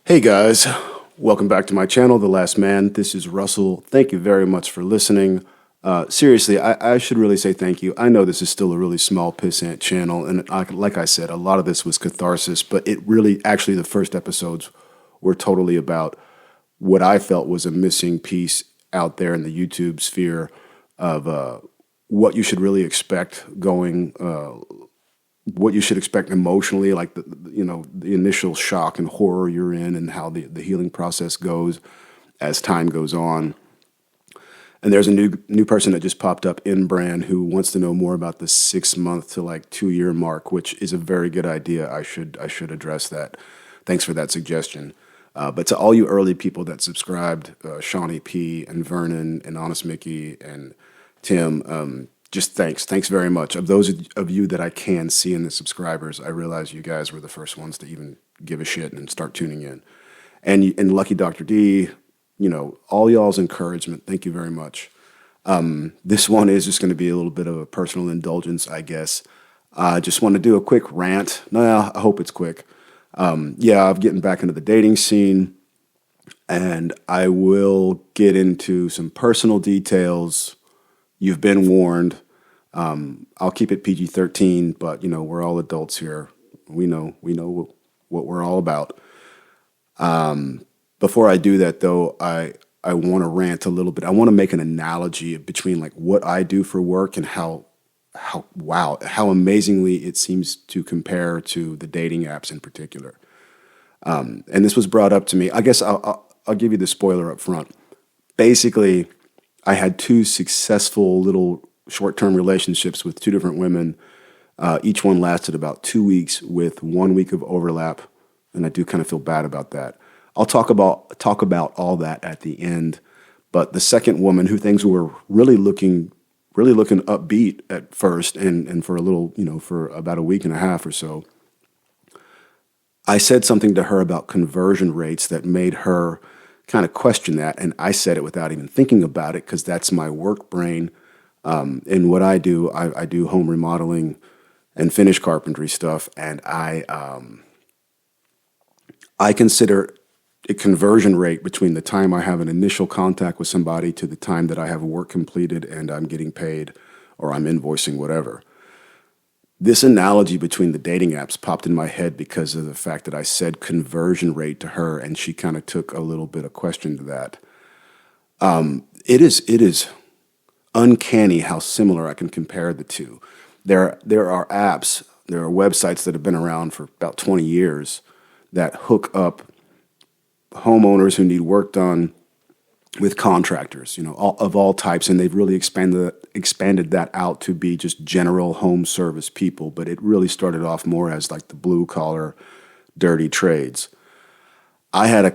Hey guys, welcome back to my channel, The Last Man. This is Russell. Thank you very much for listening. Seriously, I should really say thank you. I know this is still a really small pissant channel, and like I said, a lot of this was catharsis, but it really, actually, the first episodes were totally about what I felt was a missing piece out there in the YouTube sphere of what you should really expect going what you should expect emotionally, like the initial shock and horror you're in, and how the healing process goes as time goes on. And there's a new person that just popped up in brand who wants to know more about the 6 month to like 2 year mark, which is a very good idea. I should address that. Thanks for that suggestion. But to all you early people that subscribed, Shawnee P and Vernon and Honest Mickey and Tim, just thanks very much. Of those of you that I can see in the subscribers, I realize you guys were the first ones to even give a shit and start tuning in. And Lucky Dr. D, all y'all's encouragement. Thank you very much. This one is just going to be a little bit of a personal indulgence, I guess. I just want to do a quick rant. No, I hope it's quick. I'm getting back into the dating scene, and I will get into some personal details. You've been warned. I'll keep it PG-13, but we're all adults here. We know what we're all about. Before I do that, though, I want to rant a little bit. I want to make an analogy between like what I do for work and how amazingly it seems to compare to the dating apps in particular. And this was brought up to me. I guess I'll give you the spoiler up front. Basically, I had two successful little short-term relationships with two different women. Each one lasted about 2 weeks with 1 week of overlap, and I do kind of feel bad about that. I'll talk about all that at the end. But the second woman, who things were really looking upbeat at first, and for a little, for about a week and a half or so, I said something to her about conversion rates that made her kind of question that, and I said it without even thinking about it because that's my work brain. And what I do home remodeling and finish carpentry stuff, and I consider a conversion rate between the time I have an initial contact with somebody to the time that I have work completed and I'm getting paid or I'm invoicing, whatever. This analogy between the dating apps popped in my head because of the fact that I said conversion rate to her, and she kind of took a little bit of question to that. It is uncanny how similar I can compare the two. There are apps, there are websites that have been around for about 20 years that hook up homeowners who need work done with contractors, of all types, and they've really expanded that out to be just general home service people. But it really started off more as like the blue collar, dirty trades. I had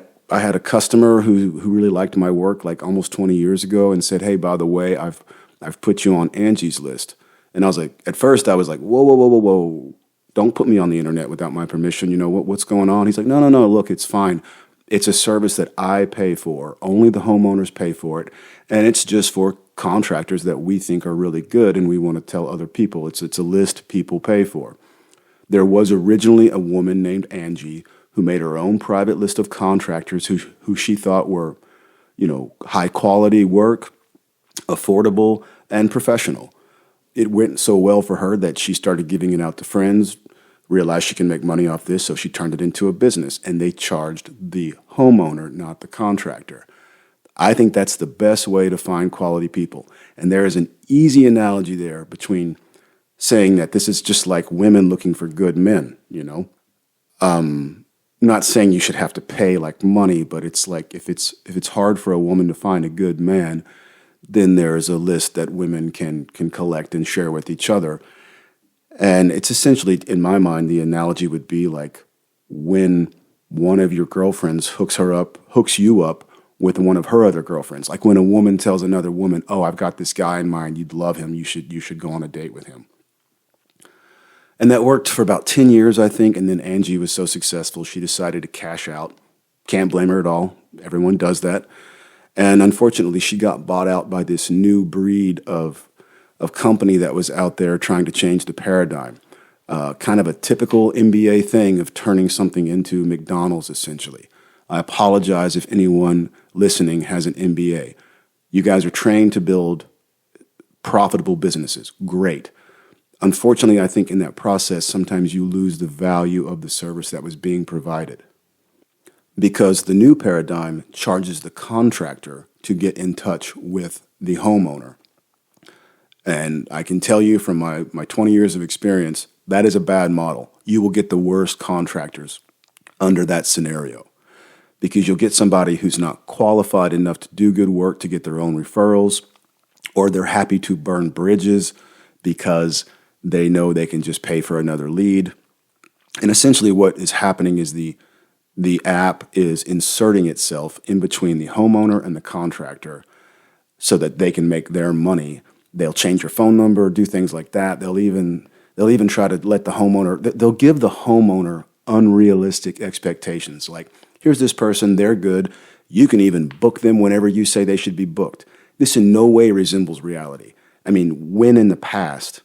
a customer who really liked my work like almost 20 years ago and said, "Hey, by the way, I've put you on Angie's List." And I was like, at first I was like, whoa, don't put me on the internet without my permission. What's going on? He's like, no, look, it's fine. It's a service that I pay for. Only the homeowners pay for it. And it's just for contractors that we think are really good and we want to tell other people. It's a list people pay for. There was originally a woman named Angie who made her own private list of contractors who she thought were, high quality work, affordable, and professional. It went so well for her that she started giving it out to friends, realized she can make money off this, so she turned it into a business, and they charged the homeowner, not the contractor. I think that's the best way to find quality people. And there is an easy analogy there between saying that this is just like women looking for good men, I'm not saying you should have to pay like money, but it's like if it's hard for a woman to find a good man, then there's a list that women can collect and share with each other. And it's essentially, in my mind, the analogy would be like when one of your girlfriends hooks you up with one of her other girlfriends. Like when a woman tells another woman, "Oh, I've got this guy in mind. You'd love him. You should go on a date with him." And that worked for about 10 years, I think. And then Angie was so successful, she decided to cash out. Can't blame her at all. Everyone does that. And unfortunately, she got bought out by this new breed of company that was out there trying to change the paradigm. Kind of a typical MBA thing of turning something into McDonald's, essentially. I apologize if anyone listening has an MBA. You guys are trained to build profitable businesses. Great. Unfortunately, I think in that process, sometimes you lose the value of the service that was being provided, because the new paradigm charges the contractor to get in touch with the homeowner. And I can tell you from my 20 years of experience, that is a bad model. You will get the worst contractors under that scenario, because you'll get somebody who's not qualified enough to do good work to get their own referrals, or they're happy to burn bridges because they know they can just pay for another lead. And essentially what is happening is the app is inserting itself in between the homeowner and the contractor so that they can make their money. They'll change your phone number, do things like that. They'll even try to let the homeowner, they'll give the homeowner unrealistic expectations. Like, here's this person, they're good. You can even book them whenever you say they should be booked. This in no way resembles reality. I mean, when in the past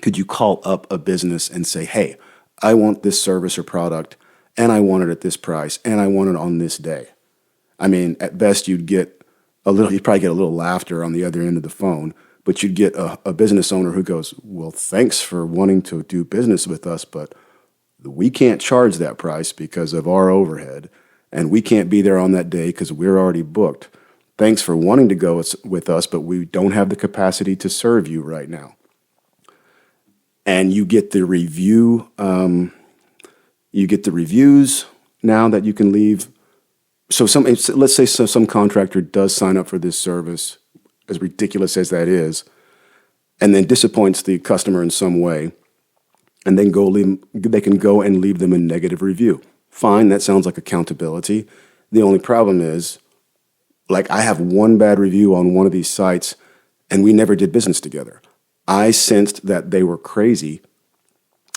could you call up a business and say, hey, I want this service or product, and I want it at this price, and I want it on this day? I mean, at best you'd probably get a little laughter on the other end of the phone, but you'd get a business owner who goes, well, thanks for wanting to do business with us, but we can't charge that price because of our overhead, and we can't be there on that day because we're already booked. Thanks for wanting to go with us, but we don't have the capacity to serve you right now. And you get the review. You get the reviews now that you can leave. So let's say some contractor does sign up for this service, as ridiculous as that is, and then disappoints the customer in some way, and then they can go and leave them a negative review. Fine, that sounds like accountability. The only problem is, like, I have one bad review on one of these sites, and we never did business together. I sensed that they were crazy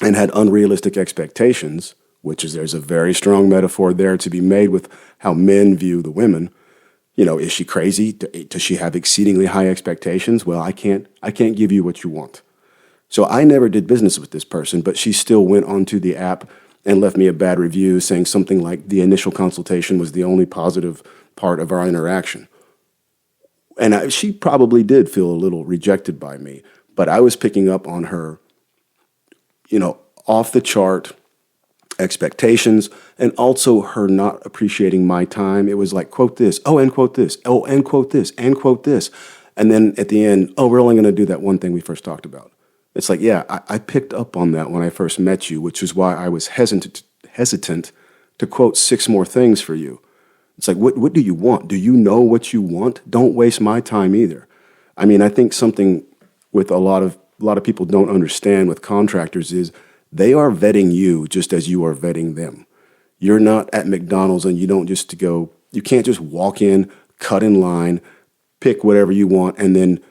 and had unrealistic expectations, there's a very strong metaphor there to be made with how men view the women. You know, is she crazy? Does she have exceedingly high expectations? Well, I can't give you what you want. So I never did business with this person, but she still went onto the app and left me a bad review saying something like the initial consultation was the only positive part of our interaction. And she probably did feel a little rejected by me, but I was picking up on her, off the chart expectations, and also her not appreciating my time. It was like, quote this, oh, and quote this, oh, and quote this, and quote this. And then at the end, oh, we're only going to do that one thing we first talked about. It's like, yeah, I picked up on that when I first met you, which is why I was hesitant to quote 6 more things for you. It's like, what do you want? Do you know what you want? Don't waste my time either. I mean, I think something with a lot of people don't understand with contractors is they are vetting you just as you are vetting them. You're not at McDonald's and you can't just walk in, cut in line, pick whatever you want, and then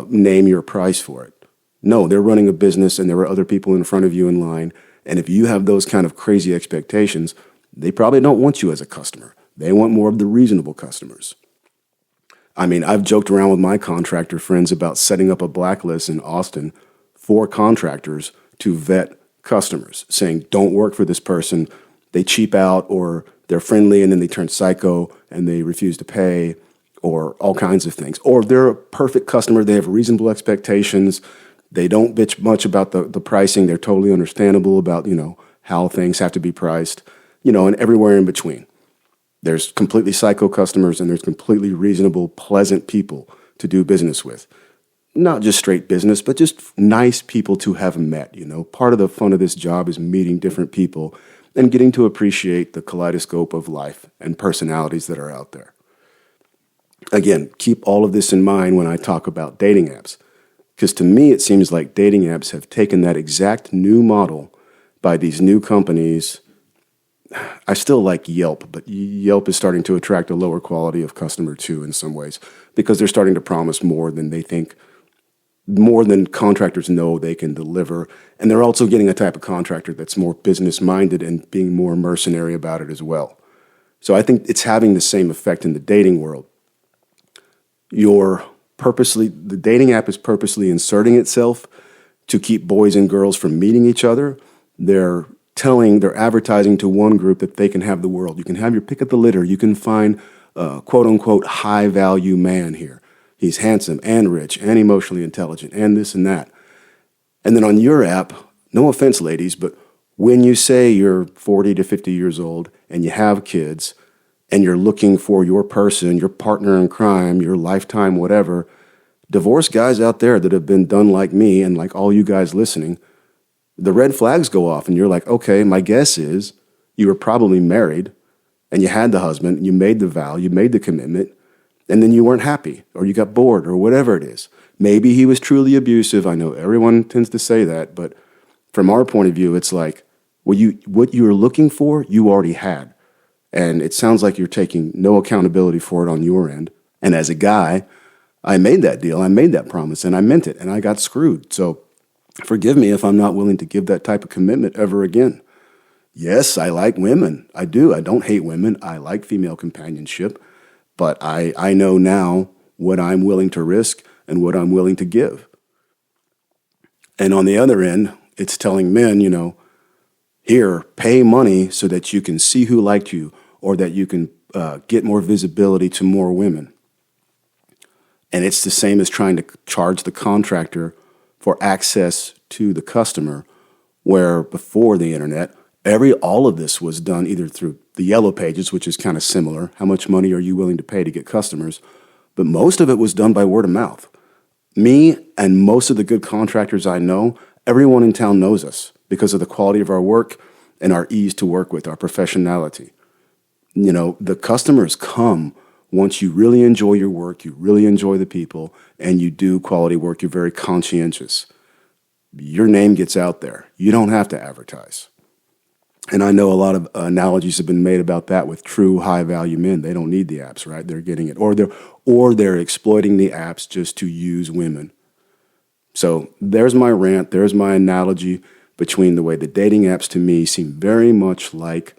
name your price for it. No, they're running a business and there are other people in front of you in line. And if you have those kind of crazy expectations, they probably don't want you as a customer. They want more of the reasonable customers. I mean, I've joked around with my contractor friends about setting up a blacklist in Austin for contractors to vet customers, saying, don't work for this person. They cheap out, or they're friendly and then they turn psycho and they refuse to pay, or all kinds of things. Or they're a perfect customer. They have reasonable expectations. They don't bitch much about the pricing. They're totally understandable about, how things have to be priced, and everywhere in between. There's completely psycho customers and there's completely reasonable, pleasant people to do business with. Not just straight business, but just nice people to have met. Part of the fun of this job is meeting different people and getting to appreciate the kaleidoscope of life and personalities that are out there. Again, keep all of this in mind when I talk about dating apps, because to me it seems like dating apps have taken that exact new model by these new companies. I still like Yelp, but Yelp is starting to attract a lower quality of customer too in some ways, because they're starting to promise more than they think, more than contractors know they can deliver. And they're also getting a type of contractor that's more business-minded and being more mercenary about it as well. So I think it's having the same effect in the dating world. The dating app is purposely inserting itself to keep boys and girls from meeting each other. They're they're advertising to one group that they can have the world. You can have your pick of the litter. You can find quote unquote high value man here. He's handsome and rich and emotionally intelligent and this and that. And then on your app, no offense, ladies, but when you say you're 40 to 50 years old and you have kids and you're looking for your person, your partner in crime, your lifetime, whatever, divorced guys out there that have been done like me and like all you guys listening, the red flags go off and you're like, okay, my guess is you were probably married and you had the husband, you made the vow, you made the commitment, and then you weren't happy or you got bored or whatever it is. Maybe he was truly abusive. I know everyone tends to say that, but from our point of view, it's like, what you were looking for, you already had. And it sounds like you're taking no accountability for it on your end. And as a guy, I made that deal, I made that promise, and I meant it, and I got screwed. So forgive me if I'm not willing to give that type of commitment ever again. Yes, I like women. I do. I don't hate women. I like female companionship. But I know now what I'm willing to risk and what I'm willing to give. And on the other end, it's telling men, here, pay money so that you can see who liked you or that you can get more visibility to more women. And it's the same as trying to charge the contractor for access to the customer, where before the internet, all of this was done either through the yellow pages, which is kind of similar. How much money are you willing to pay to get customers? But most of it was done by word of mouth. Me and most of the good contractors I know, everyone in town knows us because of the quality of our work and our ease to work with, our professionality. The customers come once you really enjoy your work, you really enjoy the people, and you do quality work, you're very conscientious. Your name gets out there. You don't have to advertise. And I know a lot of analogies have been made about that with true high-value men. They don't need the apps, right? They're getting it. Or they're exploiting the apps just to use women. So there's my rant. There's my analogy between the way the dating apps to me seem very much like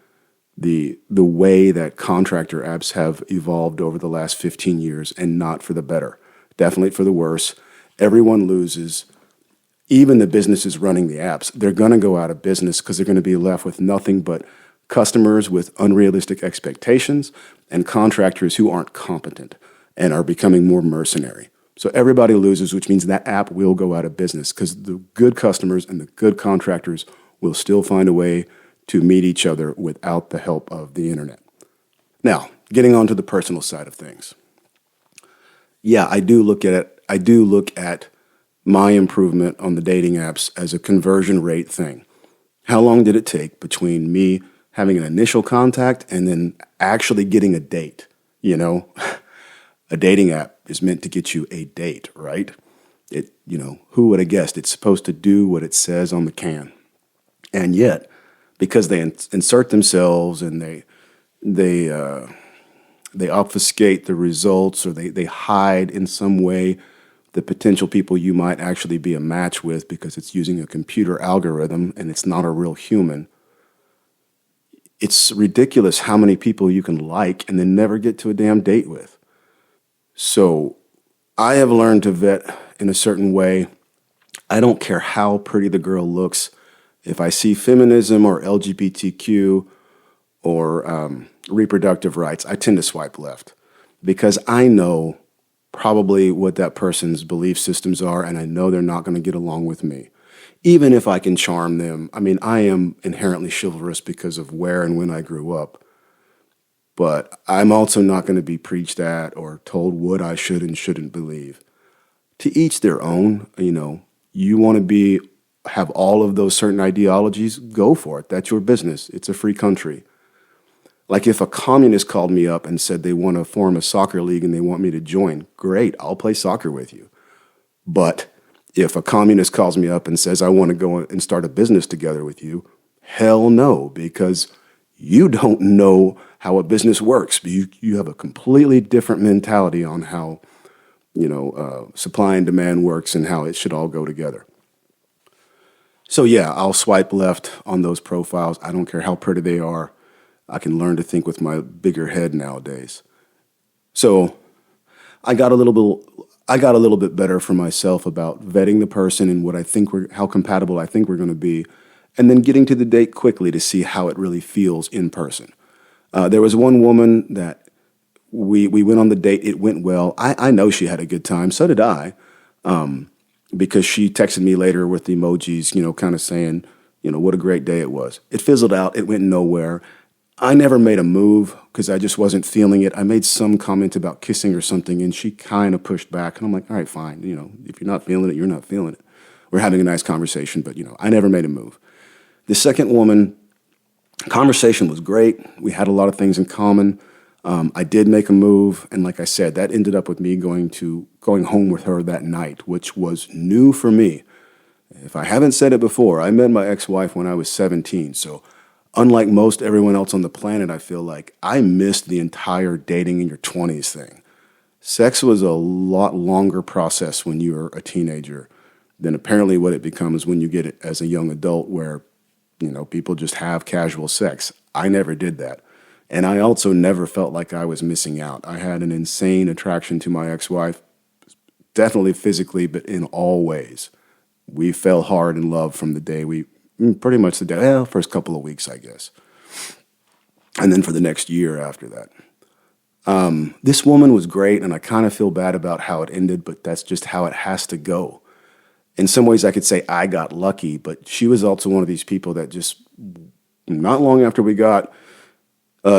the way that contractor apps have evolved over the last 15 years, and not for the better. Definitely for the worse. Everyone loses. Even the businesses running the apps, they're going to go out of business because they're going to be left with nothing but customers with unrealistic expectations and contractors who aren't competent and are becoming more mercenary. So everybody loses, which means that app will go out of business because the good customers and the good contractors will still find a way to meet each other without the help of the internet. Now, getting on to the personal side of things. Yeah, I do look at my improvement on the dating apps as a conversion rate thing. How long did it take between me having an initial contact and then actually getting a date? A dating app is meant to get you a date, right? Who would have guessed it's supposed to do what it says on the can? And yet, because they insert themselves and they obfuscate the results, or they hide in some way the potential people you might actually be a match with because it's using a computer algorithm and it's not a real human. It's ridiculous how many people you can like and then never get to a damn date with. So I have learned to vet in a certain way. I don't care how pretty the girl looks. If I see feminism or LGBTQ or reproductive rights, I tend to swipe left because I know probably what that person's belief systems are, and I know they're not going to get along with me. Even if I can charm them. I mean, I am inherently chivalrous because of where and when I grew up. But I'm also not going to be preached at or told what I should and shouldn't believe. To each their own. You want to have all of those certain ideologies, go for it. That's your business. It's a free country. Like if a communist called me up and said they want to form a soccer league and they want me to join, great, I'll play soccer with you. But if a communist calls me up and says I want to go and start a business together with you, hell no, because you don't know how a business works. You have a completely different mentality on how supply and demand works and how it should all go together. So yeah, I'll swipe left on those profiles. I don't care how pretty they are. I can learn to think with my bigger head nowadays. So I got a little bit better for myself about vetting the person and how compatible I think we're going to be, and then getting to the date quickly to see how it really feels in person. There was one woman that we went on the date. It went well. I know she had a good time. So did I, because she texted me later with the emojis, kind of saying, what a great day it was. It fizzled out. It went nowhere. I never made a move because I just wasn't feeling it. I made some comment about kissing or something, and she kind of pushed back. And I'm like, all right, fine. If you're not feeling it, you're not feeling it. We're having a nice conversation, but, I never made a move. The second woman, conversation was great. We had a lot of things in common. I did make a move, and like I said, that ended up with me going home with her that night, which was new for me. If I haven't said it before, I met my ex-wife when I was 17, so unlike most everyone else on the planet, I feel like I missed the entire dating in your 20s thing. Sex was a lot longer process when you were a teenager than apparently what it becomes when you get it as a young adult where, people just have casual sex. I never did that. And I also never felt like I was missing out. I had an insane attraction to my ex-wife, definitely physically, but in all ways. We fell hard in love from the day pretty much the day, first couple of weeks, I guess. And then for the next year after that. This woman was great, and I kind of feel bad about how it ended, but that's just how it has to go. In some ways, I could say I got lucky, but she was also one of these people that just, not long after we got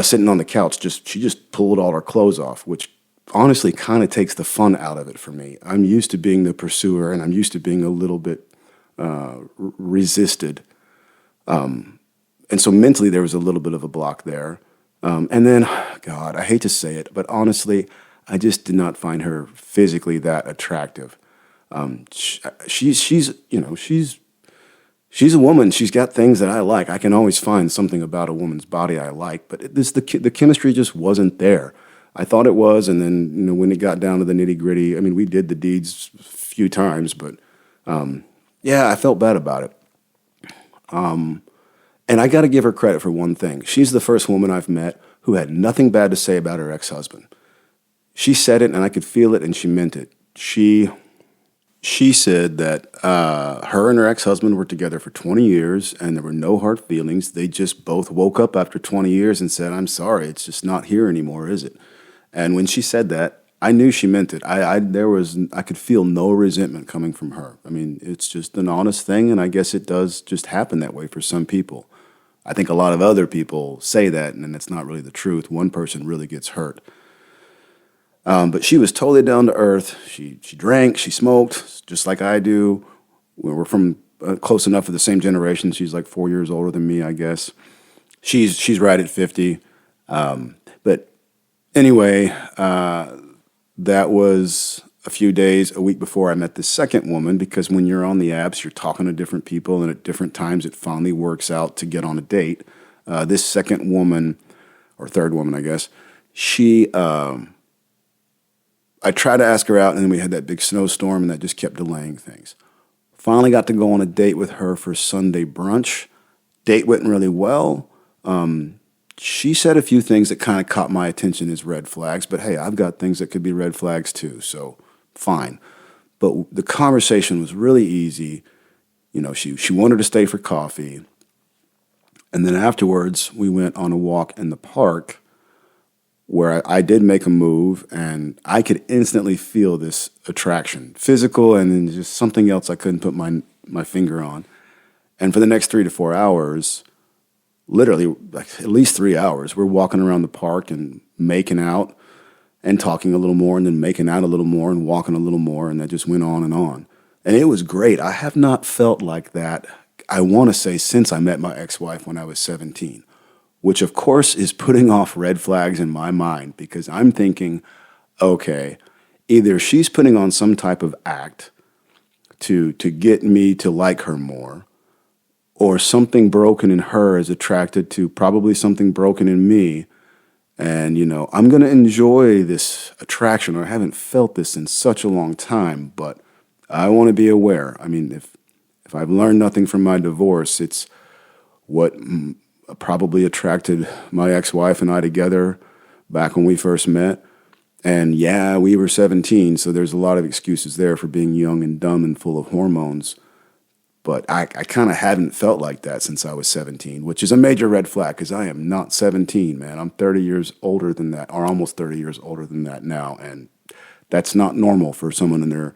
sitting on the couch, she just pulled all her clothes off, which honestly kind of takes the fun out of it for me. I'm used to being the pursuer, and I'm used to being a little bit resisted. And so mentally there was a little bit of a block there. And then, God, I hate to say it, but honestly, I just did not find her physically that attractive. She's a woman. She's got things that I like. I can always find something about a woman's body I like, but the chemistry just wasn't there. I thought it was, and then when it got down to the nitty gritty, I mean, we did the deeds a few times, but I felt bad about it. And I got to give her credit for one thing. She's the first woman I've met who had nothing bad to say about her ex-husband. She said it, and I could feel it, and she meant it. She said that her and her ex-husband were together for 20 years, and there were no hard feelings. They just both woke up after 20 years and said, I'm sorry, it's just not here anymore, is it? And when she said that, I knew she meant it. I could feel no resentment coming from her. I mean, it's just an honest thing, and I guess it does just happen that way for some people. I think a lot of other people say that, and it's not really the truth. One person really gets hurt. But she was totally down to earth. She drank, she smoked, just like I do. We're from close enough of the same generation. She's like 4 years older than me, I guess. She's right at 50. But anyway, that was a week before I met the second woman, because when you're on the apps, you're talking to different people, and at different times it finally works out to get on a date. This second woman, or third woman, I guess, I tried to ask her out, and then we had that big snowstorm, and that just kept delaying things. Finally got to go on a date with her for Sunday brunch. Date went really well. She said a few things that kind of caught my attention as red flags, but hey, I've got things that could be red flags too, so fine. But the conversation was really easy. She wanted to stay for coffee. And then afterwards, we went on a walk in the park where I did make a move, and I could instantly feel this attraction, physical and then just something else I couldn't put my finger on. And for the next 3 to 4 hours, literally like at least 3 hours, we're walking around the park and making out and talking a little more, and then making out a little more and walking a little more, and that just went on and on. And it was great. I have not felt like that, I want to say, since I met my ex-wife when I was 17. Which, of course, is putting off red flags in my mind, because I'm thinking, okay, either she's putting on some type of act to get me to like her more, or something broken in her is attracted to probably something broken in me, and, I'm going to enjoy this attraction, or I haven't felt this in such a long time, but I want to be aware. I mean, if I've learned nothing from my divorce, it's what probably attracted my ex-wife and I together back when we first met. And yeah, we were 17, so there's a lot of excuses there for being young and dumb and full of hormones. But I kind of haven't felt like that since I was 17, which is a major red flag because I am not 17, man. I'm 30 years older than that, or almost 30 years older than that now. And that's not normal for someone in their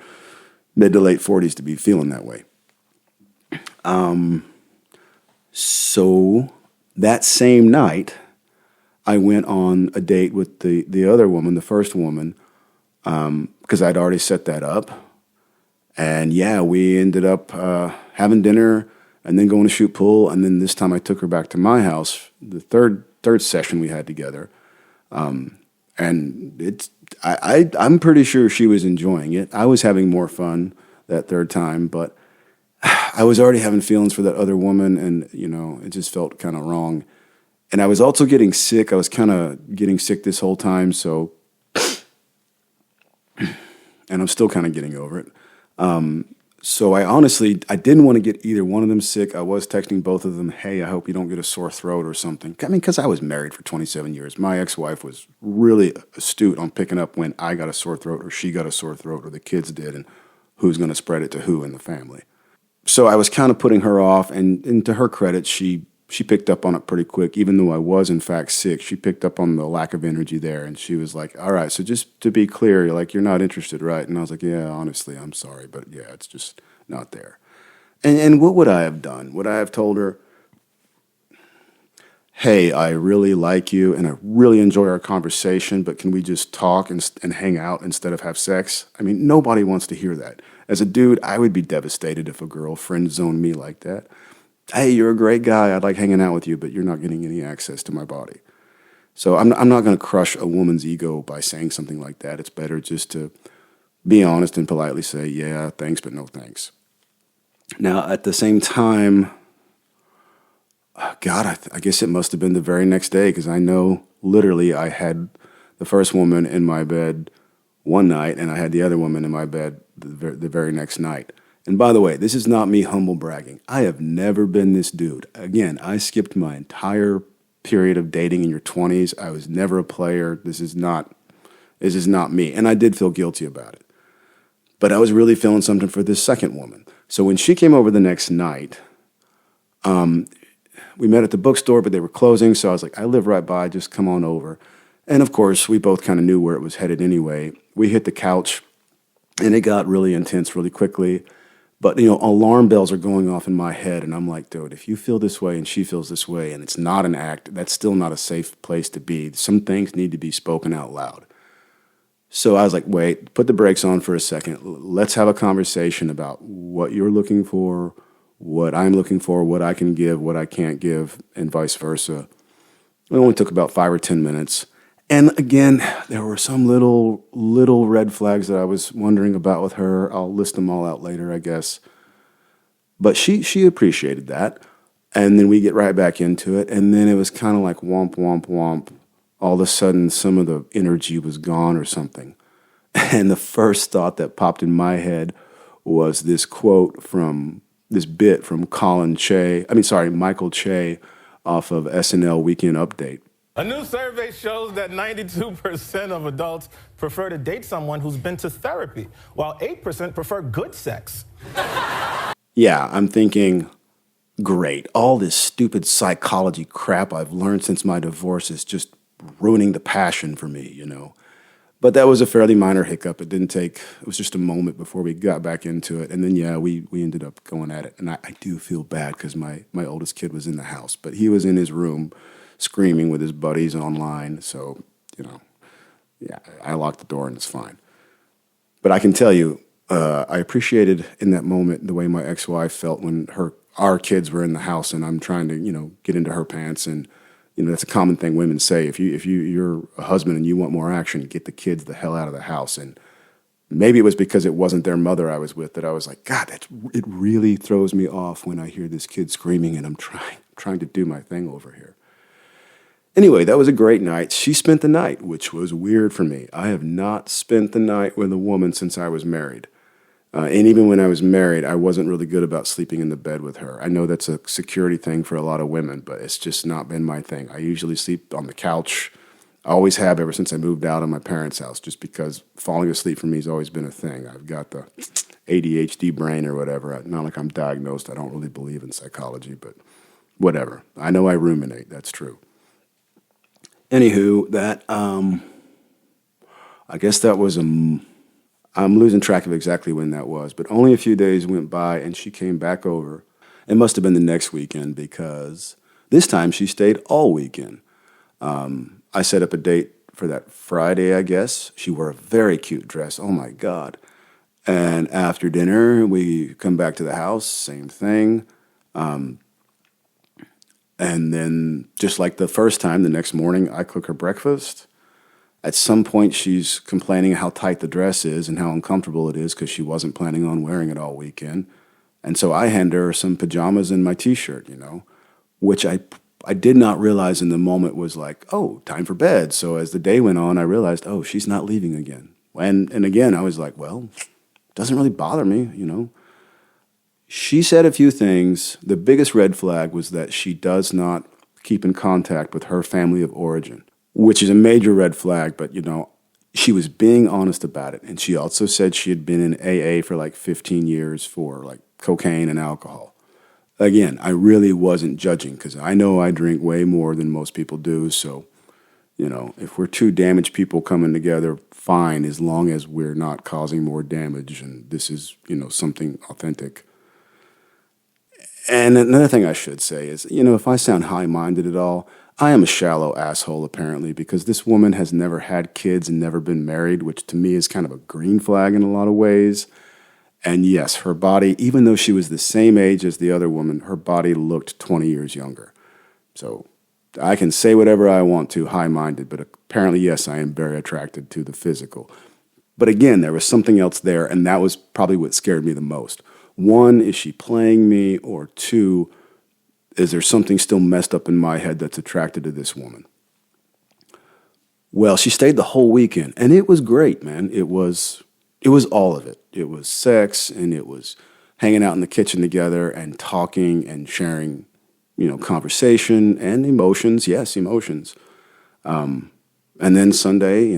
mid to late 40s to be feeling that way. So that same night, I went on a date with the other woman, the first woman, because I'd already set that up. And yeah, we ended up having dinner and then going to shoot pool. And then this time I took her back to my house, the third session we had together. And I'm pretty sure she was enjoying it. I was having more fun that third time, but I was already having feelings for that other woman, and it just felt kind of wrong. And I was also getting sick. I was kind of getting sick this whole time, so and I'm still kind of getting over it. So I didn't want to get either one of them sick. I was texting both of them, hey, I hope you don't get a sore throat or something. I mean, because I was married for 27 years. My ex-wife was really astute on picking up when I got a sore throat or she got a sore throat or the kids did and who's going to spread it to who in the family. So I was kind of putting her off, and to her credit, she picked up on it pretty quick. Even though I was, in fact, sick, she picked up on the lack of energy there, and she was like, all right, so just to be clear, you're not interested, right? And I was like, yeah, honestly, I'm sorry, but yeah, it's just not there. And what would I have done? Would I have told her, hey, I really like you, and I really enjoy our conversation, but can we just talk and hang out instead of have sex? I mean, nobody wants to hear that. As a dude, I would be devastated if a girl friend zoned me like that. Hey, you're a great guy. I'd like hanging out with you, but you're not getting any access to my body. So I'm not going to crush a woman's ego by saying something like that. It's better just to be honest and politely say, yeah, thanks, but no thanks. Now, at the same time, God, I guess it must have been the very next day because I know literally I had the first woman in my bed one night and I had the other woman in my bed the very next night. And by the way, this is not me humble bragging. I have never been this dude. Again, I skipped my entire period of dating in your 20s. I was never a player. This is not me. And I did feel guilty about it. But I was really feeling something for this second woman. So when she came over the next night, we met at the bookstore, but they were closing. So I was like, I live right by, just come on over. And of course, we both kind of knew where it was headed anyway. We hit the couch and it got really intense really quickly. But, alarm bells are going off in my head. And I'm like, dude, if you feel this way and she feels this way and it's not an act, that's still not a safe place to be. Some things need to be spoken out loud. So I was like, wait, put the brakes on for a second. Let's have a conversation about what you're looking for, what I'm looking for, what I can give, what I can't give, and vice versa. It only took about 5 or 10 minutes. And again, there were some little red flags that I was wondering about with her. I'll list them all out later, I guess. But she appreciated that. And then we get right back into it. And then it was kind of like womp, womp, womp. All of a sudden, some of the energy was gone or something. And the first thought that popped in my head was this quote from this bit from Michael Che off of SNL Weekend Update. A new survey shows that 92% of adults prefer to date someone who's been to therapy, while 8% prefer good sex. Yeah, I'm thinking, great. All this stupid psychology crap I've learned since my divorce is just ruining the passion for me, But that was a fairly minor hiccup. It was just a moment before we got back into it. And then, yeah, we ended up going at it. And I do feel bad because my oldest kid was in the house, but he was in his room screaming with his buddies online. So, yeah, I locked the door and it's fine. But I can tell you, I appreciated in that moment the way my ex-wife felt when our kids were in the house and I'm trying to, get into her pants. And, that's a common thing women say. If you're a husband and you want more action, get the kids the hell out of the house. And maybe it was because it wasn't their mother I was with that I was like, God, it really throws me off when I hear this kid screaming and I'm trying to do my thing over here. Anyway, that was a great night. She spent the night, which was weird for me. I have not spent the night with a woman since I was married. And even when I was married, I wasn't really good about sleeping in the bed with her. I know that's a security thing for a lot of women, but it's just not been my thing. I usually sleep on the couch. I always have ever since I moved out of my parents' house, just because falling asleep for me has always been a thing. I've got the ADHD brain or whatever. Not like I'm diagnosed. I don't really believe in psychology, but whatever. I know I ruminate. That's true. Anywho, I guess that was I'm losing track of exactly when that was, but only a few days went by and she came back over. It must have been the next weekend because this time she stayed all weekend. I set up a date for that Friday, I guess. She wore a very cute dress. Oh my God. And after dinner, we come back to the house, same thing. And then, just like the first time, the next morning, I cook her breakfast. At some point, she's complaining how tight the dress is and how uncomfortable it is because she wasn't planning on wearing it all weekend. And so I hand her some pajamas and my T-shirt, which I did not realize in the moment was like, oh, time for bed. So as the day went on, I realized, oh, she's not leaving again. And again, I was like, well, it doesn't really bother me. She said a few things. The biggest red flag was that she does not keep in contact with her family of origin, which is a major red flag, but she was being honest about it. And she also said she had been in AA for like 15 years for like cocaine and alcohol. Again, I really wasn't judging because I know I drink way more than most people do. So, if we're two damaged people coming together, fine, as long as we're not causing more damage and this is, something authentic. And another thing I should say is, if I sound high-minded at all, I am a shallow asshole, apparently, because this woman has never had kids and never been married, which to me is kind of a green flag in a lot of ways. And yes, her body, even though she was the same age as the other woman, her body looked 20 years younger. So I can say whatever I want to, high-minded, but apparently, yes, I am very attracted to the physical. But again, there was something else there, and that was probably what scared me the most. One, is she playing me? Or two, is there something still messed up in my head that's attracted to this woman? Well, she stayed the whole weekend, and it was great, man. It was all of it. It was sex, and it was hanging out in the kitchen together and talking and sharing, conversation and emotions. Yes, emotions. And then Sunday,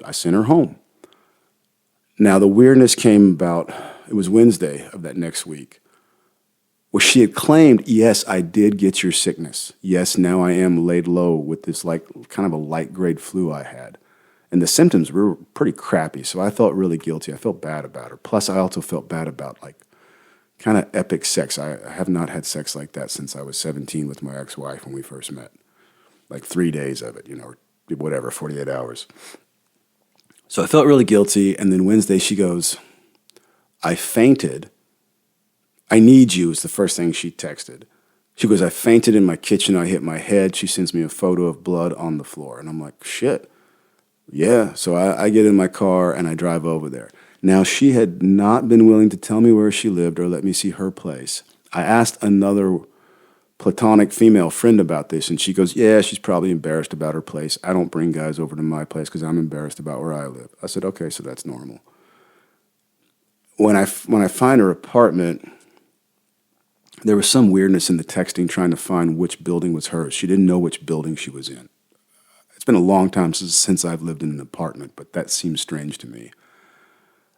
I sent her home. Now, the weirdness came about, it was Wednesday of that next week, where she had claimed, yes, I did get your sickness. Yes, now I am laid low with this kind of a light grade flu I had. And the symptoms were pretty crappy, so I felt really guilty. I felt bad about her. Plus, I also felt bad about kind of epic sex. I have not had sex like that since I was 17 with my ex-wife when we first met. 3 days of it, or whatever, 48 hours. So I felt really guilty, and then Wednesday she goes, I fainted. I need you is the first thing she texted. She goes, I fainted in my kitchen. I hit my head. She sends me a photo of blood on the floor. And I'm like, shit. Yeah. So I get in my car and I drive over there. Now, she had not been willing to tell me where she lived or let me see her place. I asked another platonic female friend about this, and she goes, yeah, she's probably embarrassed about her place. I don't bring guys over to my place because I'm embarrassed about where I live. I said, okay, so that's normal. When I find her apartment, there was some weirdness in the texting trying to find which building was hers. She didn't know which building she was in. It's been a long time since I've lived in an apartment, but that seems strange to me.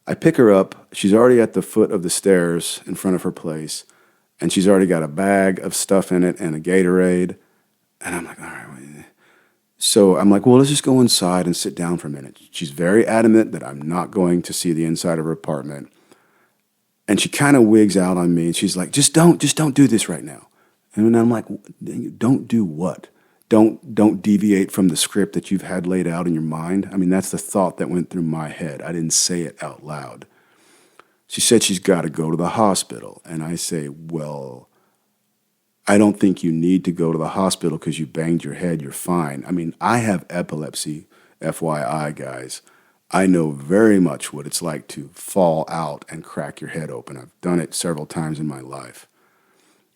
I pick her up. She's already at the foot of the stairs in front of her place, and she's already got a bag of stuff in it and a Gatorade. And I'm like, all right. So I'm like, well, let's just go inside and sit down for a minute. She's very adamant that I'm not going to see the inside of her apartment. And she kind of wigs out on me, and she's like, just don't do this right now. And I'm like, don't do what? Don't deviate from the script that you've had laid out in your mind. I mean, that's the thought that went through my head. I didn't say it out loud. She said she's got to go to the hospital. And I say, well, I don't think you need to go to the hospital because you banged your head. You're fine. I mean, I have epilepsy, FYI, guys. I know very much what it's like to fall out and crack your head open. I've done it several times in my life.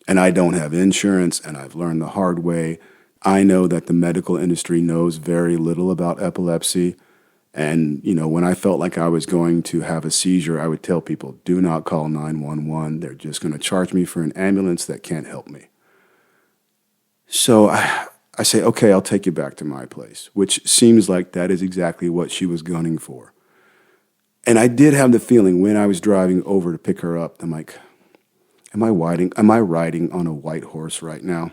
And I don't have insurance, and I've learned the hard way. I know that the medical industry knows very little about epilepsy. And, when I felt like I was going to have a seizure, I would tell people, do not call 911. They're just going to charge me for an ambulance that can't help me. So I say, okay, I'll take you back to my place, which seems like that is exactly what she was gunning for. And I did have the feeling when I was driving over to pick her up, I'm like, am I riding on a white horse right now?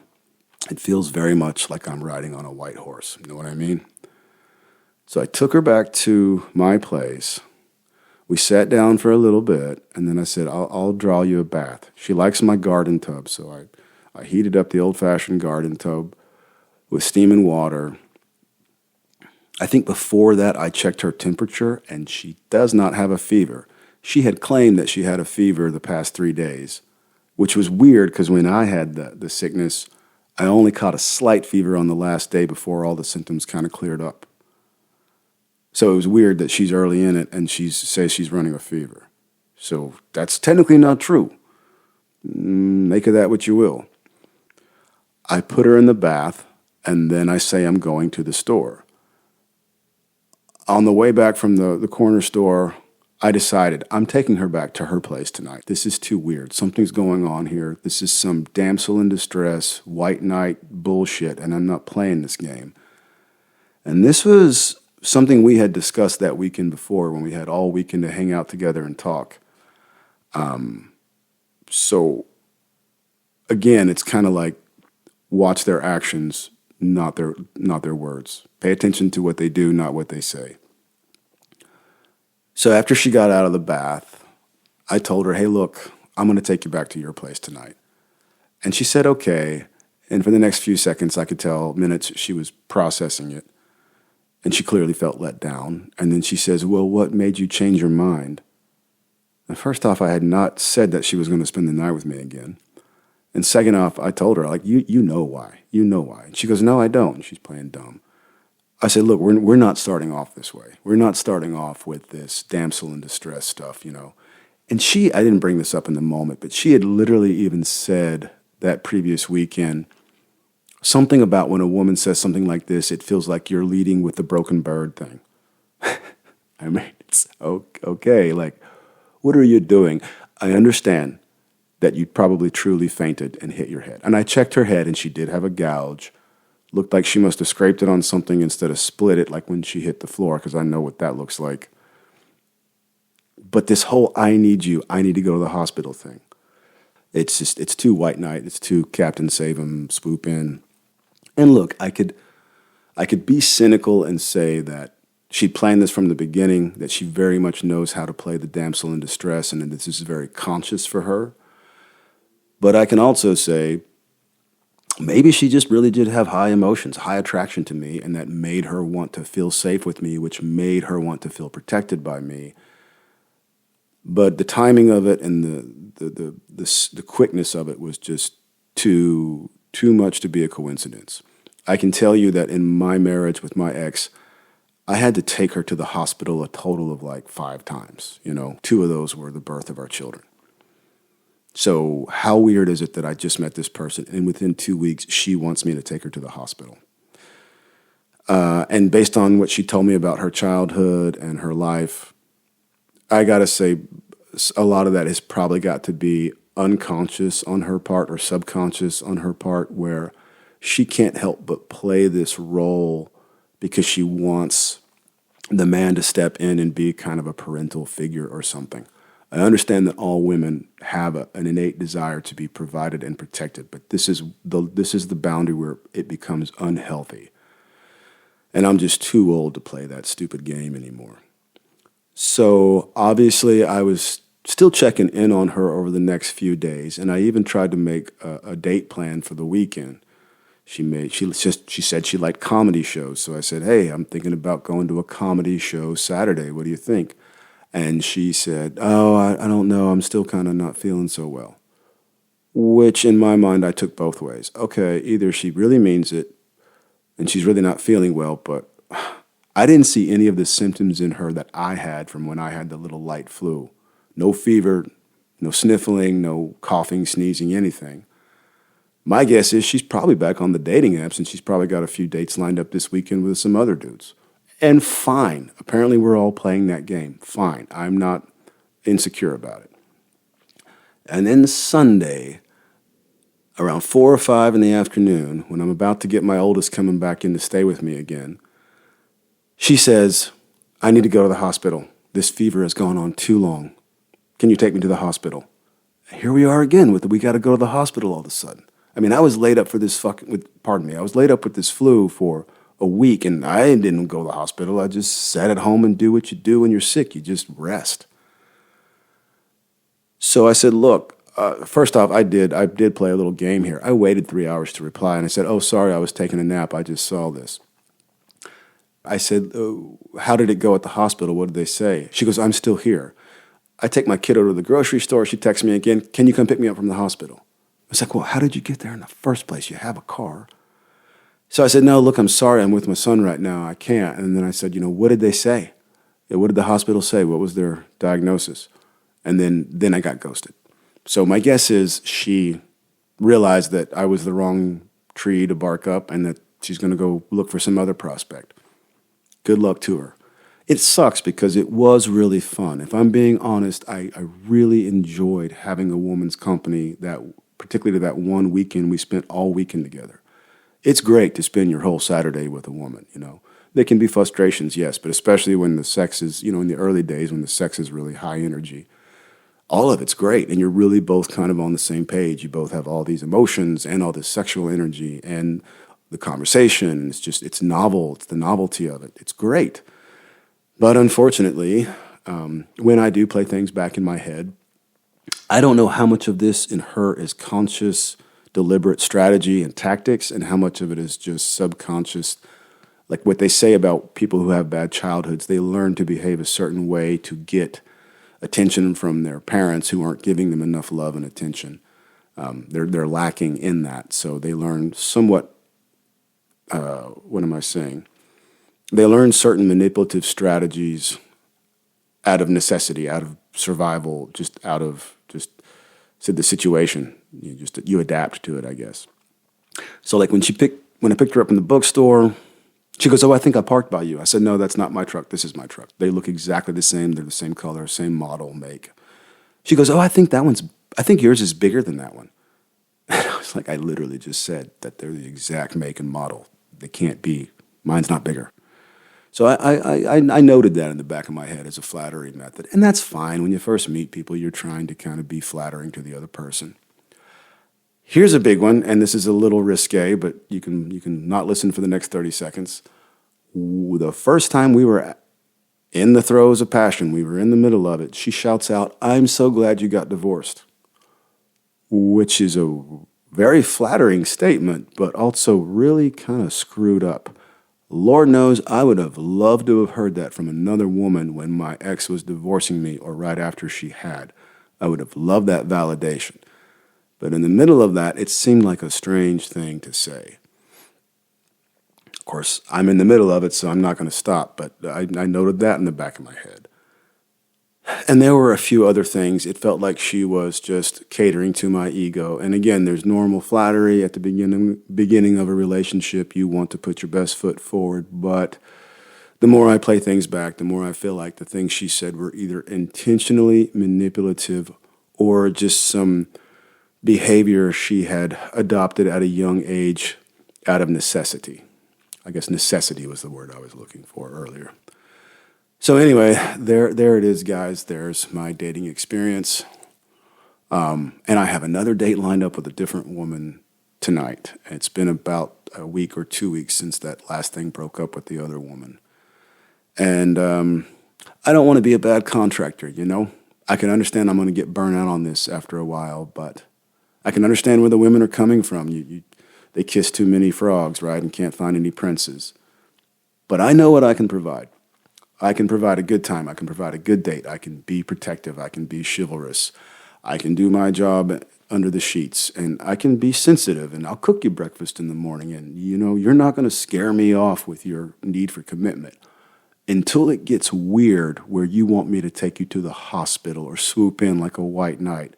It feels very much like I'm riding on a white horse. You know what I mean? So I took her back to my place. We sat down for a little bit, and then I said, I'll draw you a bath. She likes my garden tub, so I heated up the old-fashioned garden tub with steam and water. I think before that, I checked her temperature, and she does not have a fever. She had claimed that she had a fever the past 3 days, which was weird because when I had the sickness, I only caught a slight fever on the last day before all the symptoms kind of cleared up. So it was weird that she's early in it and she says she's running a fever. So that's technically not true. Make of that what you will. I put her in the bath, and then I say I'm going to the store. On the way back from the corner store, I decided I'm taking her back to her place tonight. This is too weird. Something's going on here. This is some damsel in distress, white knight bullshit, and I'm not playing this game. And this was something we had discussed that weekend before when we had all weekend to hang out together and talk. So, again, it's kind of like watch their actions, not their words. Pay attention to what they do, not what they say. So after she got out of the bath, I told her, hey, look, I'm going to take you back to your place tonight. And she said, okay. And for the next few seconds, I could tell minutes she was processing it. And she clearly felt let down. And then she says, well, what made you change your mind? And first off, I had not said that she was going to spend the night with me again. And second off, I told her, like, you know why. You know why. And she goes, no, I don't. And she's playing dumb. I said, look, we're not starting off this way. We're not starting off with this damsel in distress stuff, you know. And I didn't bring this up in the moment, but she had literally even said that previous weekend, something about when a woman says something like this, it feels like you're leading with the broken bird thing. I mean, it's okay. Like, what are you doing? I understand that you probably truly fainted and hit your head. And I checked her head, and she did have a gouge. Looked like she must have scraped it on something instead of split it like when she hit the floor, because I know what that looks like. But this whole I need to go to the hospital thing, it's too white knight. It's too Captain Save 'em, swoop in. And look, I could be cynical and say that she planned this from the beginning, that she very much knows how to play the damsel in distress, and that this is very conscious for her. But I can also say, maybe she just really did have high emotions, high attraction to me, and that made her want to feel safe with me, which made her want to feel protected by me. But the timing of it and the quickness of it was just too much to be a coincidence. I can tell you that in my marriage with my ex, I had to take her to the hospital a total of like 5 times. You know, 2 of those were the birth of our children. So how weird is it that I just met this person and within 2 weeks, she wants me to take her to the hospital? And based on what she told me about her childhood and her life, I got to say a lot of that has probably got to be unconscious on her part or subconscious on her part, where she can't help but play this role because she wants the man to step in and be kind of a parental figure or something. I understand that all women have an innate desire to be provided and protected, but this is the boundary where it becomes unhealthy. And I'm just too old to play that stupid game anymore. So obviously I was still checking in on her over the next few days, and I even tried to make a date plan for the weekend. She said she liked comedy shows, so I said, hey, I'm thinking about going to a comedy show Saturday. What do you think? And she said, oh, I don't know. I'm still kind of not feeling so well. Which in my mind, I took both ways. Okay, either she really means it and she's really not feeling well, but I didn't see any of the symptoms in her that I had from when I had the little light flu. No fever, no sniffling, no coughing, sneezing, anything. My guess is she's probably back on the dating apps, and she's probably got a few dates lined up this weekend with some other dudes. And fine. Apparently we're all playing that game. Fine. I'm not insecure about it. And then Sunday, around 4 or 5 in the afternoon, when I'm about to get my oldest coming back in to stay with me again, she says, I need to go to the hospital. This fever has gone on too long. Can you take me to the hospital? Here we are again we got to go to the hospital all of a sudden. I mean, I was laid up for this I was laid up with this flu for a week, and I didn't go to the hospital. I just sat at home and do what you do when you're sick. You just rest. So I said, look, first off, I did play a little game here. I waited 3 hours to reply, and I said, oh, sorry, I was taking a nap. I just saw this. I said, how did it go at the hospital? What did they say? She goes, I'm still here. I take my kiddo to the grocery store. She texts me again, can you come pick me up from the hospital? I was like, well, how did you get there in the first place? You have a car. So I said, no, look, I'm sorry. I'm with my son right now. I can't. And then I said, what did they say? What did the hospital say? What was their diagnosis? And then I got ghosted. So my guess is she realized that I was the wrong tree to bark up and that she's going to go look for some other prospect. Good luck to her. It sucks because it was really fun. If I'm being honest, I really enjoyed having a woman's company, particularly that one weekend we spent all weekend together. It's great to spend your whole Saturday with a woman, There can be frustrations, yes, but especially when the sex is, in the early days when the sex is really high energy. All of it's great, and you're really both kind of on the same page. You both have all these emotions and all this sexual energy and the conversation. It's novel. It's the novelty of it. It's great. But unfortunately, when I do play things back in my head, I don't know how much of this in her is conscious, deliberate strategy and tactics, and how much of it is just subconscious. Like what they say about people who have bad childhoods, they learn to behave a certain way to get attention from their parents who aren't giving them enough love and attention. They're lacking in that, so they learn somewhat. What am I saying? They learn certain manipulative strategies out of necessity, out of survival, just out of the situation. You adapt to it, I guess. So like when I picked her up in the bookstore, she goes, oh, I think I parked by you. I said, no, that's not my truck. This is my truck. They look exactly the same. They're the same color, same model, make. She goes, oh, I think yours is bigger than that one. And I was like, I literally just said that they're the exact make and model. They can't be. Mine's not bigger. So I noted that in the back of my head as a flattery method. And that's fine. When you first meet people, you're trying to kind of be flattering to the other person. Here's a big one, and this is a little risque, but you can not listen for the next 30 seconds. The first time we were in the throes of passion, we were in the middle of it, she shouts out, I'm so glad you got divorced, which is a very flattering statement, but also really kind of screwed up. Lord knows I would have loved to have heard that from another woman when my ex was divorcing me or right after she had. I would have loved that validation. But in the middle of that, it seemed like a strange thing to say. Of course, I'm in the middle of it, so I'm not going to stop, but I noted that in the back of my head. And there were a few other things. It felt like she was just catering to my ego. And again, there's normal flattery at the beginning of a relationship. You want to put your best foot forward, but the more I play things back, the more I feel like the things she said were either intentionally manipulative or just some behavior she had adopted at a young age out of necessity. I guess necessity was the word I was looking for earlier. So anyway, there it is, guys. There's my dating experience. And I have another date lined up with a different woman tonight. It's been about a week or 2 weeks since that last thing broke up with the other woman. And I don't want to be a bad contractor, I can understand I'm going to get burnt out on this after a while, but I can understand where the women are coming from. They kiss too many frogs, right, and can't find any princes. But I know what I can provide. I can provide a good time. I can provide a good date. I can be protective. I can be chivalrous. I can do my job under the sheets, and I can be sensitive, and I'll cook you breakfast in the morning, and, you're not going to scare me off with your need for commitment until it gets weird where you want me to take you to the hospital or swoop in like a white knight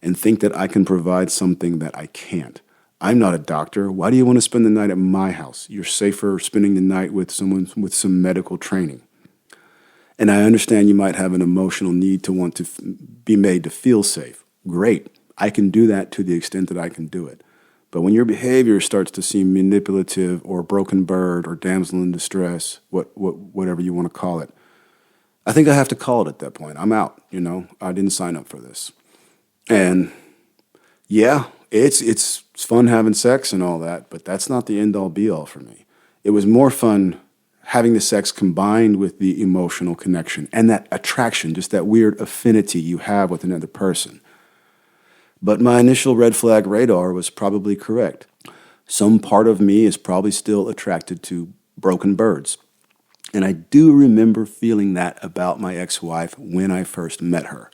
and think that I can provide something that I can't. I'm not a doctor. Why do you want to spend the night at my house? You're safer spending the night with someone with some medical training. And I understand you might have an emotional need to want to be made to feel safe. Great. I can do that to the extent that I can do it. But when your behavior starts to seem manipulative or broken bird or damsel in distress, whatever you want to call it, I think I have to call it at that point. I'm out, I didn't sign up for this. And yeah, it's fun having sex and all that, but that's not the end all be all for me. It was more fun having the sex combined with the emotional connection and that attraction, just that weird affinity you have with another person. But my initial red flag radar was probably correct. Some part of me is probably still attracted to broken birds. And I do remember feeling that about my ex-wife when I first met her.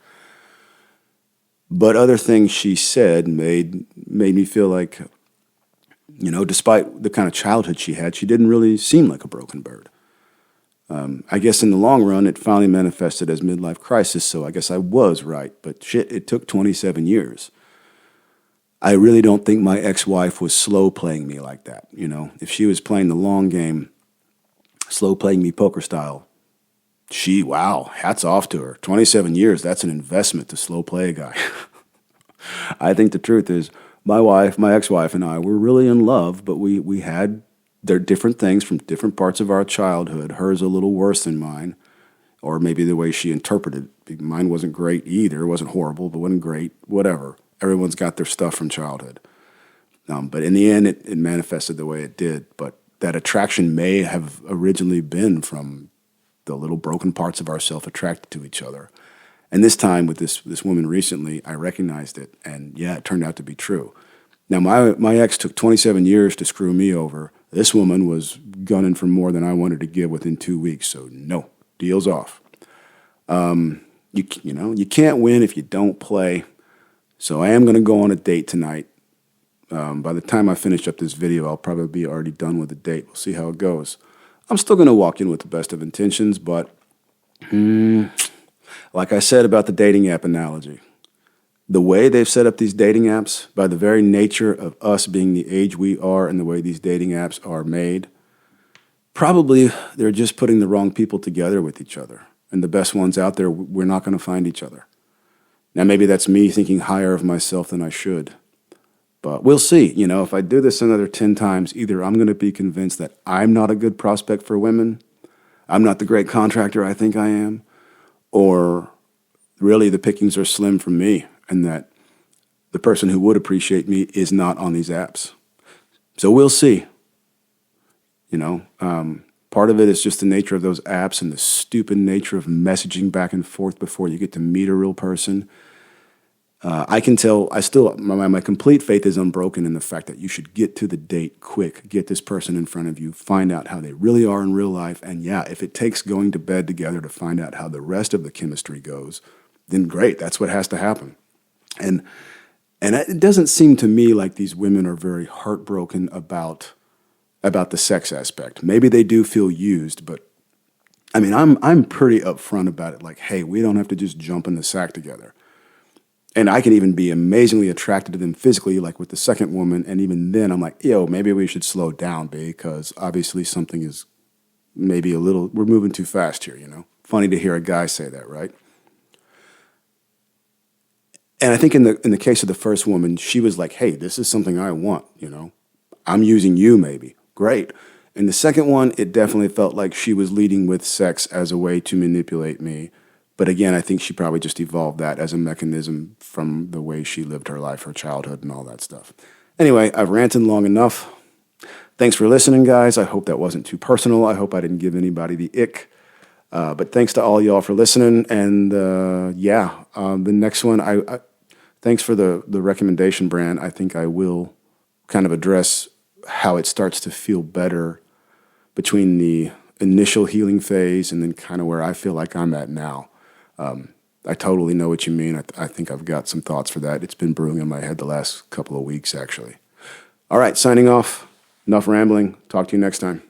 But other things she said made me feel like, despite the kind of childhood she had, she didn't really seem like a broken bird. I guess in the long run, it finally manifested as midlife crisis, so I guess I was right. But shit, it took 27 years. I really don't think my ex-wife was slow playing me like that. If she was playing the long game, slow playing me poker style, wow, hats off to her. 27 years, that's an investment to slow play a guy. I think the truth is my ex-wife and I were really in love, but we had their different things from different parts of our childhood. Hers a little worse than mine, or maybe the way she interpreted it. Mine wasn't great either. It wasn't horrible, but wasn't great, whatever. Everyone's got their stuff from childhood. But in the end, it manifested the way it did. But that attraction may have originally been from the little broken parts of ourself attracted to each other. And this time with this woman recently, I recognized it. And yeah, it turned out to be true. Now, my ex took 27 years to screw me over. This woman was gunning for more than I wanted to give within 2 weeks. So no, deal's off. You can't win if you don't play. So I am going to go on a date tonight. By the time I finish up this video, I'll probably be already done with the date. We'll see how it goes. I'm still going to walk in with the best of intentions, but like I said about the dating app analogy, the way they've set up these dating apps, by the very nature of us being the age we are and the way these dating apps are made, probably they're just putting the wrong people together with each other. And the best ones out there, we're not going to find each other. Now, maybe that's me thinking higher of myself than I should. But we'll see. If I do this another 10 times, either I'm going to be convinced that I'm not a good prospect for women, I'm not the great contractor I think I am, or really the pickings are slim for me and that the person who would appreciate me is not on these apps. So we'll see. Part of it is just the nature of those apps and the stupid nature of messaging back and forth before you get to meet a real person. I can tell, my complete faith is unbroken in the fact that you should get to the date quick, get this person in front of you, find out how they really are in real life. And yeah, if it takes going to bed together to find out how the rest of the chemistry goes, then great, that's what has to happen. And it doesn't seem to me like these women are very heartbroken about the sex aspect. Maybe they do feel used, but I mean, I'm pretty upfront about it. Like, hey, we don't have to just jump in the sack together. And I can even be amazingly attracted to them physically, like with the second woman. And even then, I'm like, maybe we should slow down, because obviously something is maybe we're moving too fast here, Funny to hear a guy say that, right? And I think in the case of the first woman, she was like, hey, this is something I want, I'm using you maybe. Great. In the second one, it definitely felt like she was leading with sex as a way to manipulate me. But again, I think she probably just evolved that as a mechanism from the way she lived her life, her childhood, and all that stuff. Anyway, I've ranted long enough. Thanks for listening, guys. I hope that wasn't too personal. I hope I didn't give anybody the ick. But thanks to all y'all for listening. And the next one, I thanks for the recommendation, Brand. I think I will kind of address how it starts to feel better between the initial healing phase and then kind of where I feel like I'm at now. I totally know what you mean. I think I've got some thoughts for that. It's been brewing in my head the last couple of weeks, actually. All right, signing off. Enough rambling. Talk to you next time.